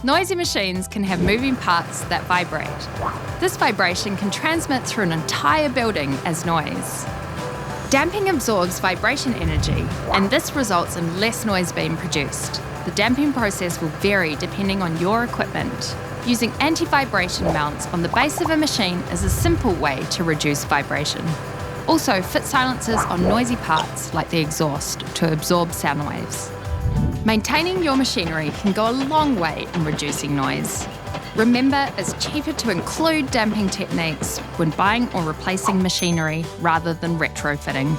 Noisy machines can have moving parts that vibrate. This vibration can transmit through an entire building as noise. Damping absorbs vibration energy, and this results in less noise being produced. The damping process will vary depending on your equipment. Using anti-vibration mounts on the base of a machine is a simple way to reduce vibration. Also, fit silencers on noisy parts like the exhaust to absorb sound waves. Maintaining your machinery can go a long way in reducing noise. Remember, it's cheaper to include damping techniques when buying or replacing machinery rather than retrofitting.